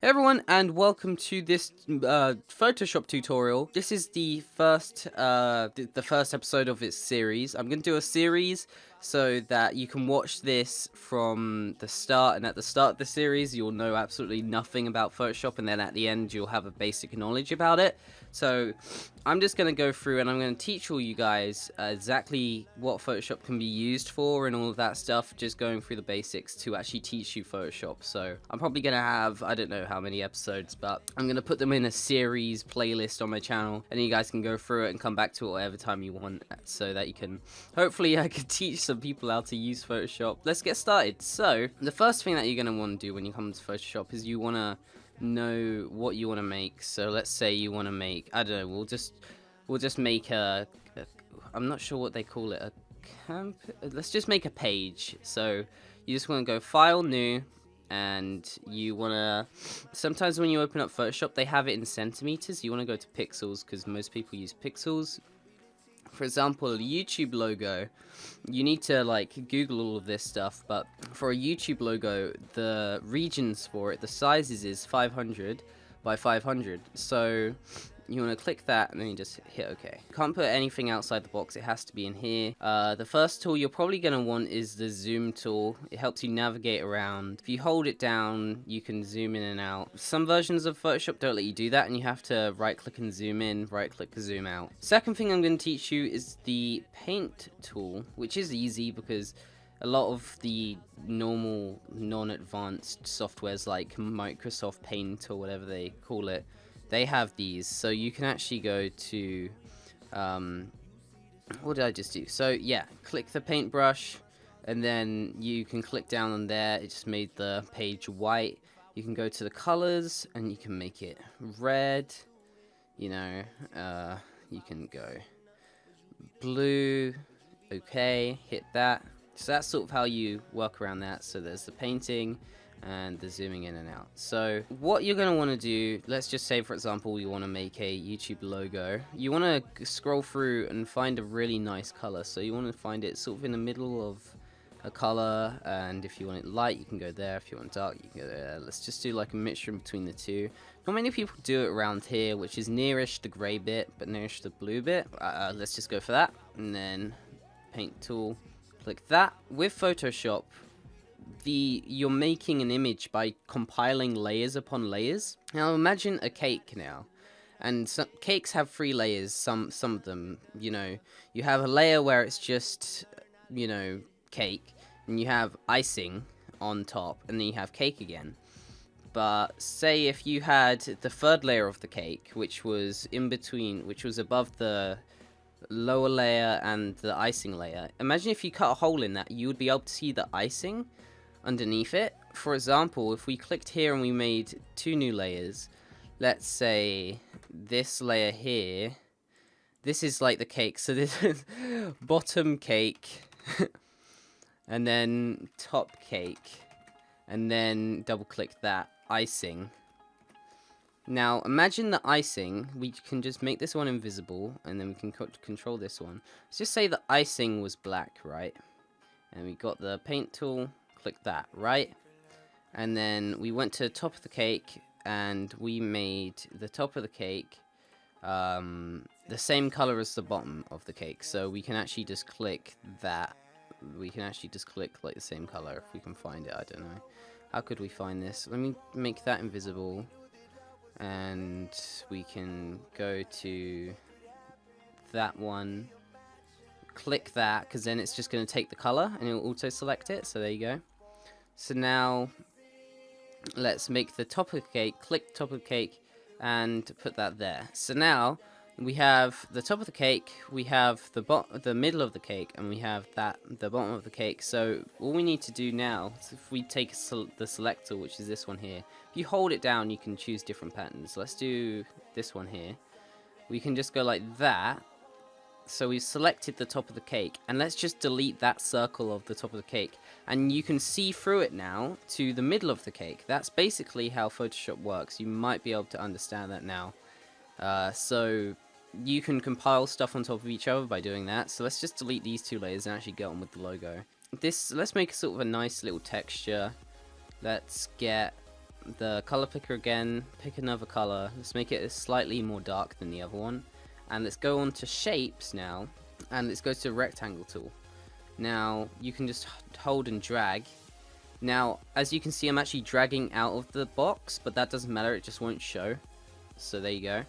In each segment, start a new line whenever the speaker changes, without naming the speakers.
Hey everyone, and welcome to this Photoshop tutorial. This is the first episode of its series. I'm going to do a series so that you can watch this from the start, and at the start of the series you'll know absolutely nothing about Photoshop, and then at the end you'll have a basic knowledge about it. So I'm just going to go through and I'm going to teach all you guys exactly what Photoshop can be used for and all of that stuff, just going through the basics to actually teach you Photoshop. So I'm probably going to have, I don't know how many episodes, but I'm going to put them in a series playlist on my channel, and you guys can go through it and come back to it whatever time you want, so that you can, hopefully I can teach some people how to use Photoshop. Let's get started. So the first thing that you're going to want to do when you come to Photoshop is you want to know what you want to make. So let's say you want to make, I don't know, we'll just make I'm not sure what they call it, let's just make a page. So you just want to go File, New, and you want to, sometimes when you open up Photoshop they have it in centimeters. You want to go to pixels because most people use pixels. For example, a YouTube logo, you need to like Google all of this stuff, but for a YouTube logo, the regions for it, the sizes is 500 by 500. So you want to click that and then you just hit OK. Can't put anything outside the box, it has to be in here. The first tool you're probably going to want is the zoom tool. It helps you navigate around. If you hold it down, you can zoom in and out. Some versions of Photoshop don't let you do that, and you have to right click and zoom in, right click, zoom out. Second thing I'm going to teach you is the paint tool, which is easy because a lot of the normal non-advanced softwares like Microsoft Paint or whatever they call it, they have these. So you can actually go to what did I just do? So yeah, click the paintbrush and then you can click down on there. It just made the page white. You can go to the colors and you can make it red, you know, you can go blue. Okay, hit that. So that's sort of how you work around that. So there's the painting and the zooming in and out. So what you're going to want to do, let's just say for example you want to make a YouTube logo. You want to scroll through and find a really nice color. So you want to find it sort of in the middle of a color, and if you want it light you can go there, if you want dark you can go there. Let's just do like a mixture between the two. Not many people do it around here, which is nearish the gray bit but nearish the blue bit. Let's just go for that, and then paint tool, click that. With Photoshop, you're making an image by compiling layers upon layers. Now imagine a cake now, and some cakes have 3 layers. Some of them, you know, you have a layer where it's just, you know, cake, and you have icing on top, and then you have cake again. But say if you had the 3rd layer of the cake, which was in between, which was above the lower layer and the icing layer, imagine if you cut a hole in that, you would be able to see the icing underneath it. For example, if we clicked here and we made 2 new layers, let's say this layer here, this is like the cake, so this is bottom cake and then top cake, and then double click that, icing. Now imagine the icing, we can just make this one invisible and then we can control this one. Let's just say the icing was black, right? And we got the paint tool, click that, right? And then we went to the top of the cake and we made the top of the cake the same color as the bottom of the cake. So we can actually just click that. We can actually just click like the same color if we can find it. I don't know. How could we find this? Let me make that invisible. And we can go to that one. Click that, because then it's just going to take the color and it will auto select it. So there you go. So now let's make the top of the cake, click top of the cake and put that there. So now we have the top of the cake, we have the middle of the cake, and we have the bottom of the cake. So all we need to do now is, if we take the selector, which is this one here, if you hold it down you can choose different patterns. Let's do this one here. We can just go like that. So we've selected the top of the cake, and let's just delete that circle of the top of the cake, and you can see through it now to the middle of the cake. That's basically how Photoshop works. You might be able to understand that now. So you can compile stuff on top of each other by doing that. So let's just delete these 2 layers and actually get on with the logo. Let's make sort of a nice little texture. Let's get the color picker again, pick another color. Let's make it slightly more dark than the other one. And let's go on to shapes now, and let's go to rectangle tool. Now, you can just hold and drag. Now, as you can see, I'm actually dragging out of the box, but that doesn't matter, it just won't show. So there you go.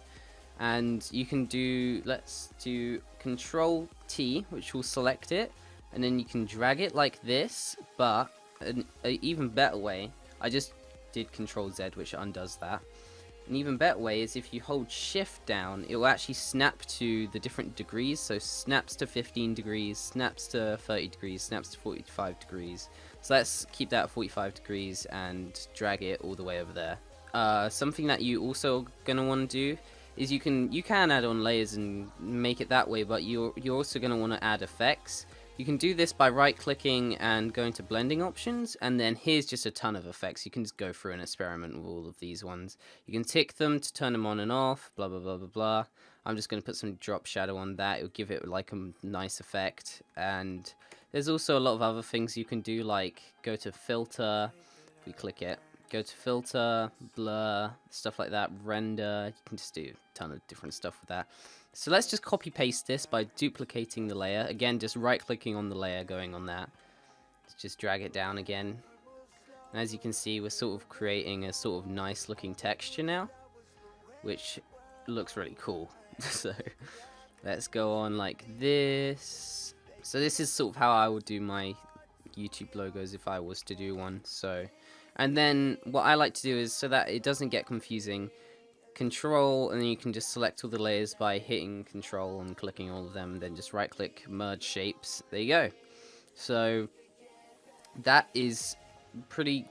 And you can do, let's do Control T, which will select it, and then you can drag it like this, but an even better way, I just did Control Z, which undoes that. An even better way is if you hold shift down, it will actually snap to the different degrees. So snaps to 15 degrees, snaps to 30 degrees, snaps to 45 degrees. So let's keep that at 45 degrees and drag it all the way over there. Something that you also gonna want to do is you can add on layers and make it that way, but you're also gonna want to add effects. You can do this by right clicking and going to blending options, and then here's just a ton of effects. You can just go through and experiment with all of these ones. You can tick them to turn them on and off, blah blah blah blah blah. I'm just going to put some drop shadow on that. It'll give it like a nice effect. And there's also a lot of other things you can do, like go to filter, if we click it, go to filter, blur, stuff like that, render. You can just do a ton of different stuff with that. So let's just copy paste this by duplicating the layer. Again, just right clicking on the layer, going on that. Let's just drag it down again. And as you can see, we're sort of creating a sort of nice looking texture now, which looks really cool. So let's go on like this. So this is sort of how I would do my YouTube logos if I was to do one. So, and then what I like to do is, so that it doesn't get confusing, Control, and then you can just select all the layers by hitting Control and clicking all of them, then just right click, merge shapes. There you go. So that is pretty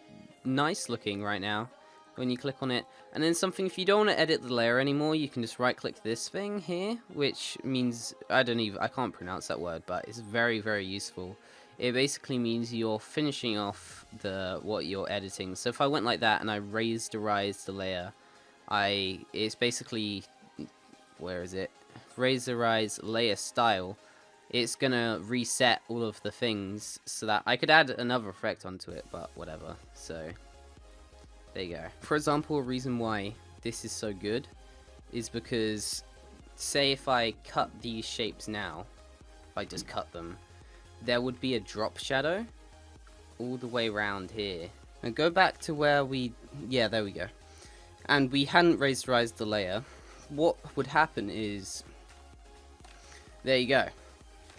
nice looking right now when you click on it. And then something, if you don't want to edit the layer anymore, you can just right click this thing here, which means, I can't pronounce that word, but it's very, very useful. It basically means you're finishing off what you're editing. So if I went like that and I rasterized the layer, it's basically, where is it? Rasterize layer style. It's gonna reset all of the things so that I could add another effect onto it, but whatever. So there you go. For example, a reason why this is so good is because, say if I cut these shapes now, if I just cut them, there would be a drop shadow all the way around here. And go back to where yeah, there we go. And we hadn't rasterized the layer. What would happen is, there you go.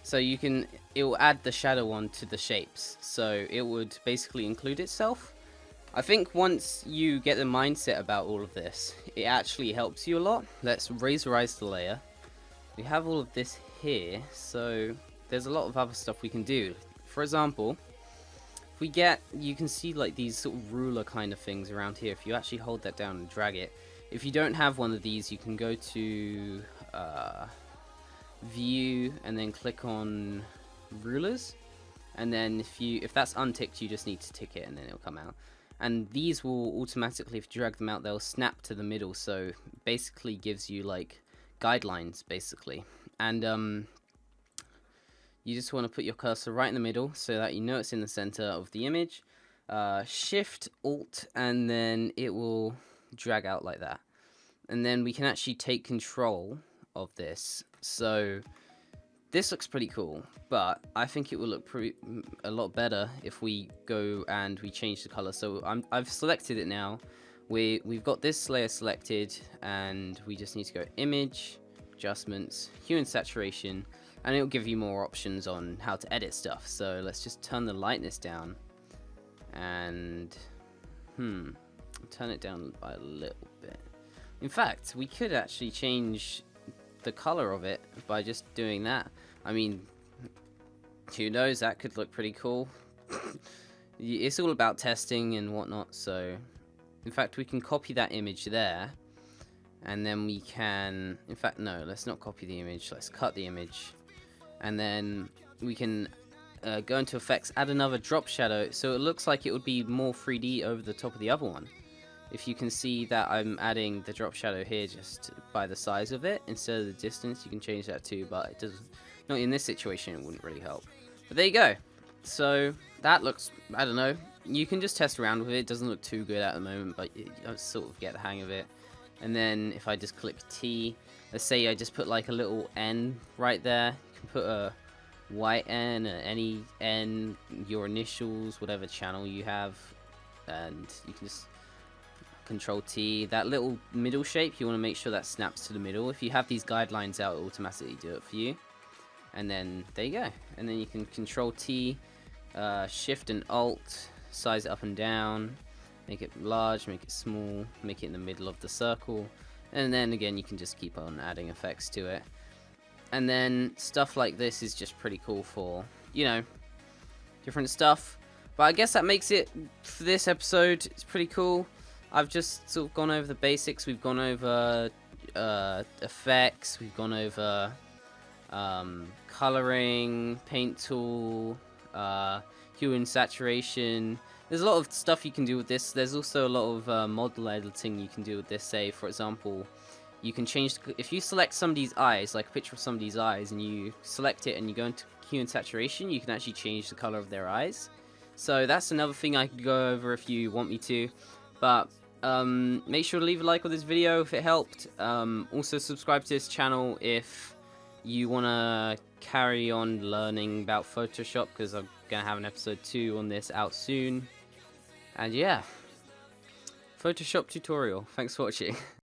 So it will add the shadow onto the shapes. So it would basically include itself. I think once you get the mindset about all of this, it actually helps you a lot. Let's rasterize the layer. We have all of this here, so there's a lot of other stuff we can do. For example, you can see like these sort of ruler kind of things around here. If you actually hold that down and drag it, if you don't have one of these, you can go to view and then click on rulers, and then if that's unticked, you just need to tick it and then it'll come out. And these will automatically, if you drag them out, they'll snap to the middle, so basically gives you like guidelines basically. And you just want to put your cursor right in the middle so that you know it's in the center of the image. Shift Alt, and then it will drag out like that. And then we can actually take control of this. So this looks pretty cool, but I think it will look a lot better if we go and we change the color. So I've selected it now. We've got this layer selected, and we just need to go Image, Adjustments, Hue and Saturation, and it'll give you more options on how to edit stuff. So let's just turn the lightness down, and turn it down by a little bit. In fact, we could actually change the color of it by just doing that. I mean, who knows, that could look pretty cool. It's all about testing and whatnot. So in fact, we can copy that image there, and then we can, in fact, no, let's not copy the image, let's cut the image, and then we can go into effects, add another drop shadow, so it looks like it would be more 3D over the top of the other one. If you can see that I'm adding the drop shadow here just by the size of it instead of the distance, you can change that too, but it doesn't, not in this situation, it wouldn't really help. But there you go. So that looks, I don't know, you can just test around with it. It doesn't look too good at the moment, but you sort of get the hang of it. And then if I just click T, let's say I just put like a little N right there. You can put a white N, any N, your initials, whatever channel you have, and you can just Control T. That little middle shape, you want to make sure that snaps to the middle. If you have these guidelines out, it will automatically do it for you. And then there you go. And then you can Control T, Shift and Alt, size it up and down, make it large, make it small, make it in the middle of the circle. And then again, you can just keep on adding effects to it. And then stuff like this is just pretty cool for, you know, different stuff. But I guess that makes it for this episode. It's pretty cool. I've just sort of gone over the basics. We've gone over effects. We've gone over coloring, paint tool, hue and saturation. There's a lot of stuff you can do with this. There's also a lot of model editing you can do with this. Say, for example, you can change, if you select somebody's eyes, like a picture of somebody's eyes, and you select it and you go into hue and saturation, you can actually change the color of their eyes. So that's another thing I could go over if you want me to. But make sure to leave a like on this video if it helped. Also subscribe to this channel if you want to carry on learning about Photoshop, because I'm going to have an episode 2 on this out soon. And yeah, Photoshop tutorial. Thanks for watching.